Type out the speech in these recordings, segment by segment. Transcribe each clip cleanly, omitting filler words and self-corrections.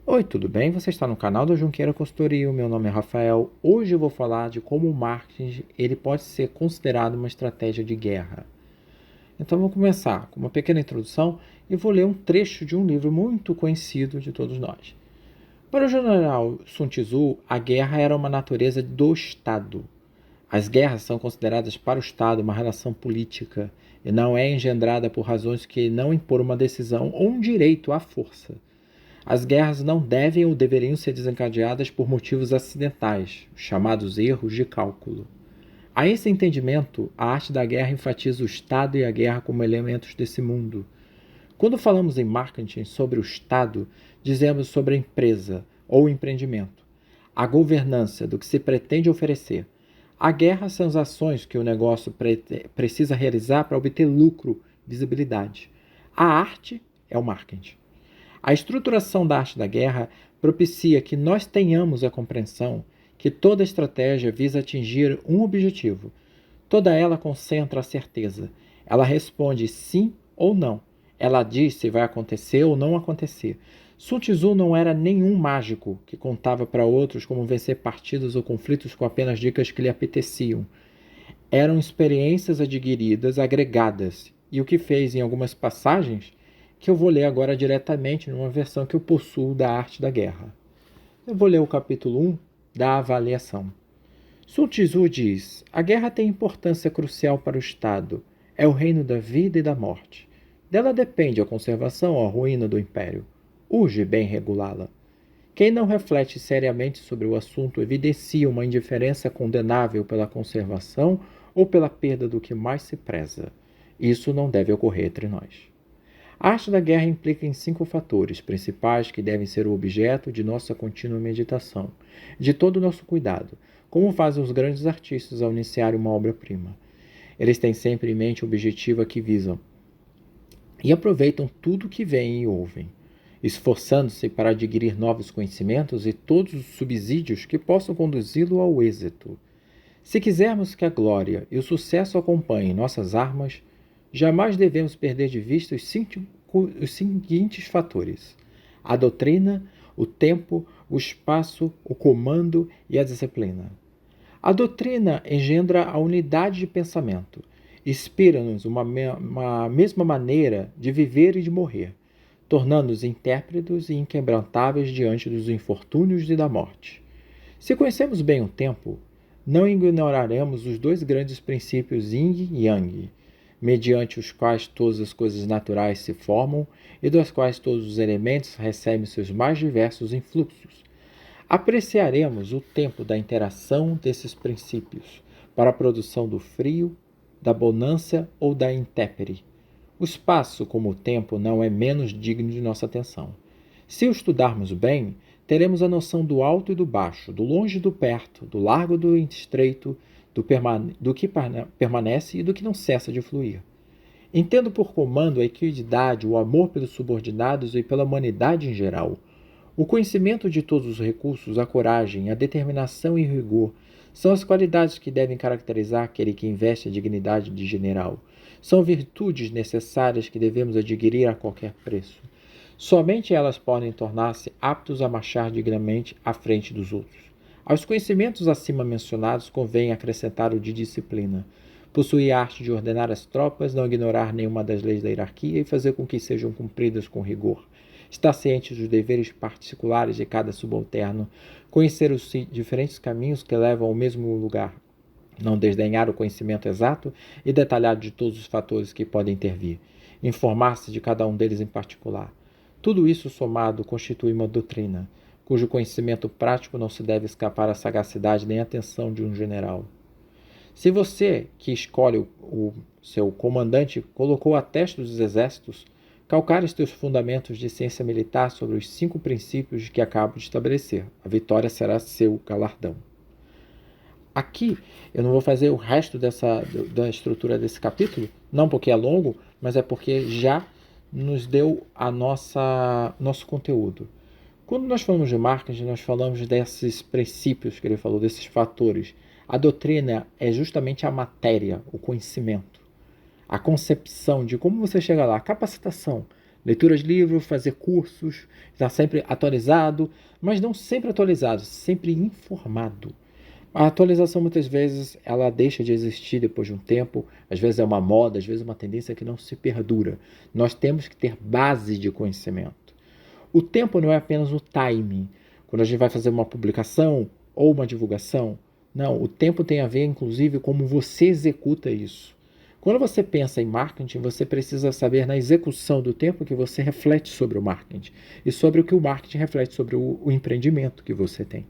Oi, tudo bem? Você está no canal da Junqueira Consultoria. O meu nome é Rafael. Hoje eu vou falar de como o marketing ele pode ser considerado uma estratégia de guerra. Então vou começar com uma pequena introdução e vou ler um trecho de um livro muito conhecido de todos nós. Para o general Sun Tzu, a guerra era uma natureza do Estado. As guerras são consideradas para o Estado uma relação política e não é engendrada por razões que não impor uma decisão ou um direito à força. As guerras não devem ou deveriam ser desencadeadas por motivos acidentais, chamados erros de cálculo. A esse entendimento, a arte da guerra enfatiza o Estado e a guerra como elementos desse mundo. Quando falamos em marketing sobre o Estado, dizemos sobre a empresa ou empreendimento, a governança do que se pretende oferecer. A guerra são as ações que o negócio precisa realizar para obter lucro, visibilidade. A arte é o marketing. A estruturação da arte da guerra propicia que nós tenhamos a compreensão que toda estratégia visa atingir um objetivo. Toda ela concentra a certeza. Ela responde sim ou não. Ela diz se vai acontecer ou não acontecer. Sun Tzu não era nenhum mágico que contava para outros como vencer partidas ou conflitos com apenas dicas que lhe apeteciam. Eram experiências adquiridas, agregadas, e o que fez em algumas passagens que eu vou ler agora diretamente numa versão que eu possuo da arte da guerra. Eu vou ler o capítulo 1 da avaliação. Sun Tzu diz: a guerra tem importância crucial para o Estado. É o reino da vida e da morte. Dela depende a conservação ou a ruína do império. Urge bem regulá-la. Quem não reflete seriamente sobre o assunto evidencia uma indiferença condenável pela conservação ou pela perda do que mais se preza. Isso não deve ocorrer entre nós. A arte da guerra implica em 5 fatores principais que devem ser o objeto de nossa contínua meditação, de todo o nosso cuidado, como fazem os grandes artistas ao iniciar uma obra-prima. Eles têm sempre em mente o objetivo a que visam e aproveitam tudo o que veem e ouvem, esforçando-se para adquirir novos conhecimentos e todos os subsídios que possam conduzi-lo ao êxito. Se quisermos que a glória e o sucesso acompanhem nossas armas, jamais devemos perder de vista os seguintes fatores: a doutrina, o tempo, o espaço, o comando e a disciplina. A doutrina engendra a unidade de pensamento, inspira-nos uma mesma maneira de viver e de morrer, tornando-nos intérpretes e inquebrantáveis diante dos infortúnios e da morte. Se conhecemos bem o tempo, não ignoraremos os 2 grandes princípios Yin e Yang, mediante os quais todas as coisas naturais se formam e dos quais todos os elementos recebem seus mais diversos influxos. Apreciaremos o tempo da interação desses princípios para a produção do frio, da bonança ou da intempérie. O espaço, como o tempo, não é menos digno de nossa atenção. Se o estudarmos bem, teremos a noção do alto e do baixo, do longe e do perto, do largo e do estreito, do que permanece e do que não cessa de fluir. Entendo por comando a equidade, o amor pelos subordinados e pela humanidade em geral. O conhecimento de todos os recursos, a coragem, a determinação e o rigor são as qualidades que devem caracterizar aquele que investe a dignidade de general. São virtudes necessárias que devemos adquirir a qualquer preço. Somente elas podem tornar-se aptos a marchar dignamente à frente dos outros. Aos conhecimentos acima mencionados convém acrescentar o de disciplina. Possuir a arte de ordenar as tropas, não ignorar nenhuma das leis da hierarquia e fazer com que sejam cumpridas com rigor. Estar ciente dos deveres particulares de cada subalterno, conhecer os diferentes caminhos que levam ao mesmo lugar, não desdenhar o conhecimento exato e detalhado de todos os fatores que podem intervir, informar-se de cada um deles em particular. Tudo isso somado constitui uma doutrina, cujo conhecimento prático não se deve escapar à sagacidade nem à atenção de um general. Se você, que escolhe o seu comandante, colocou a testa dos exércitos, calcares teus fundamentos de ciência militar sobre os 5 princípios que acabo de estabelecer. A vitória será seu galardão. Aqui eu não vou fazer o resto da estrutura desse capítulo, não porque é longo, mas é porque já nos deu nosso conteúdo. Quando nós falamos de marketing, nós falamos desses princípios que ele falou, desses fatores. A doutrina é justamente a matéria, o conhecimento, a concepção de como você chega lá, a capacitação. Leituras de livros, fazer cursos, estar sempre atualizado, mas não sempre atualizado, sempre informado. A atualização muitas vezes ela deixa de existir depois de um tempo, às vezes é uma moda, às vezes é uma tendência que não se perdura. Nós temos que ter base de conhecimento. O tempo não é apenas o timing, quando a gente vai fazer uma publicação ou uma divulgação. Não, o tempo tem a ver inclusive como você executa isso. Quando você pensa em marketing, você precisa saber na execução do tempo que você reflete sobre o marketing e sobre o que o marketing reflete sobre o empreendimento que você tem.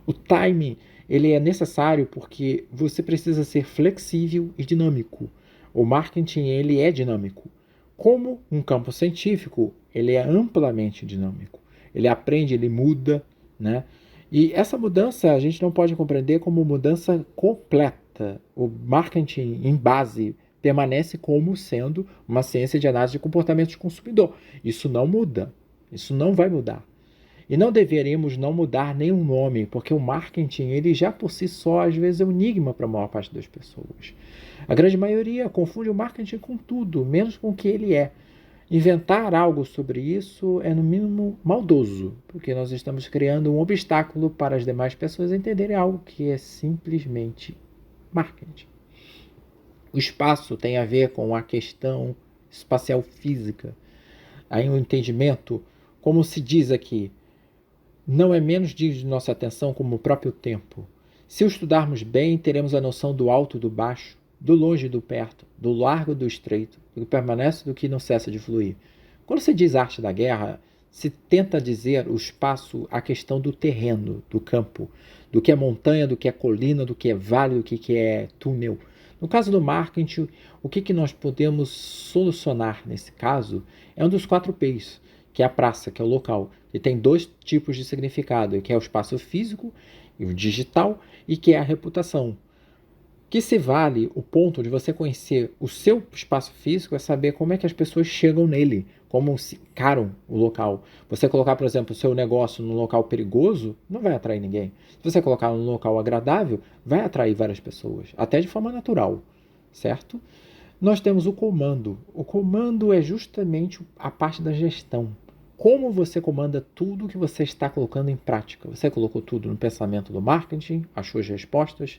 O timing ele é necessário porque você precisa ser flexível e dinâmico. O marketing ele é dinâmico. Como um campo científico, ele é amplamente dinâmico. Ele aprende, ele muda, né? E essa mudança a gente não pode compreender como mudança completa. O marketing em base permanece como sendo uma ciência de análise de comportamento de consumidor. Isso não muda. Isso não vai mudar. E não deveríamos não mudar nenhum nome, porque o marketing, ele já por si só, às vezes é um enigma para a maior parte das pessoas. A grande maioria confunde o marketing com tudo, menos com o que ele é. Inventar algo sobre isso é, no mínimo, maldoso, porque nós estamos criando um obstáculo para as demais pessoas entenderem algo que é simplesmente marketing. O espaço tem a ver com a questão espacial física. Aí um entendimento, como se diz aqui, não é menos digno de nossa atenção como o próprio tempo. Se o estudarmos bem, teremos a noção do alto e do baixo, do longe e do perto, do largo e do estreito, do que permanece e do que não cessa de fluir. Quando se diz arte da guerra, se tenta dizer o espaço, a questão do terreno, do campo, do que é montanha, do que é colina, do que é vale, do que é túnel. No caso do marketing, o que nós podemos solucionar nesse caso é um dos 4 P's, que é a praça, que é o local, que tem 2 tipos de significado, que é o espaço físico e o digital, e que é a reputação. Que se vale o ponto de você conhecer o seu espaço físico é saber como é que as pessoas chegam nele, como se encaram o local. Você colocar, por exemplo, o seu negócio num local perigoso, não vai atrair ninguém. Se você colocar num local agradável, vai atrair várias pessoas, até de forma natural, certo? Nós temos o comando. O comando é justamente a parte da gestão. Como você comanda tudo que você está colocando em prática. Você colocou tudo no pensamento do marketing, achou as respostas.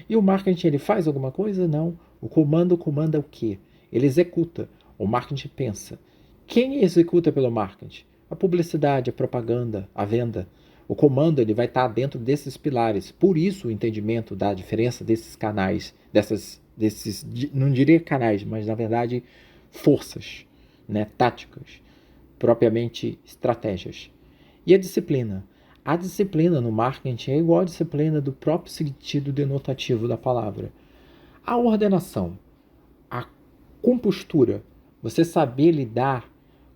E o marketing ele faz alguma coisa? Não. O comando comanda o quê? Ele executa. O marketing pensa. Quem executa pelo marketing? A publicidade, a propaganda, a venda. O comando ele vai estar dentro desses pilares. Por isso o entendimento da diferença desses canais, desses, não diria canais, mas na verdade forças, né, táticas, propriamente estratégias. E a disciplina? A disciplina no marketing é igual à disciplina do próprio sentido denotativo da palavra. A ordenação, a compostura, você saber lidar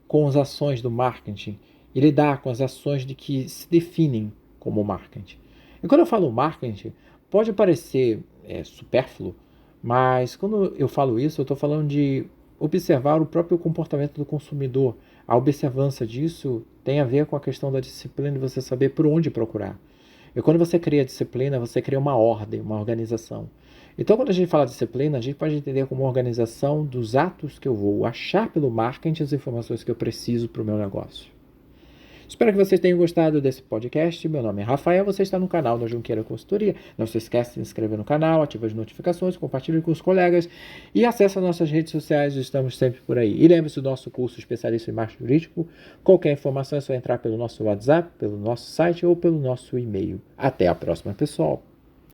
com as ações do marketing e lidar com as ações de que se definem como marketing. E quando eu falo marketing, pode parecer supérfluo, mas quando eu falo isso, eu estou falando de observar o próprio comportamento do consumidor. A observância disso tem a ver com a questão da disciplina e você saber por onde procurar. E quando você cria disciplina, você cria uma ordem, uma organização. Então, quando a gente fala de disciplina, a gente pode entender como organização dos atos que eu vou achar pelo marketing as informações que eu preciso para o meu negócio. Espero que vocês tenham gostado desse podcast. Meu nome é Rafael, você está no canal da Junqueira Consultoria. Não se esqueça de se inscrever no canal, ative as notificações, compartilhe com os colegas e acesse as nossas redes sociais, estamos sempre por aí. E lembre-se do nosso curso especialista em marketing jurídico. Qualquer informação é só entrar pelo nosso WhatsApp, pelo nosso site ou pelo nosso e-mail. Até a próxima, pessoal!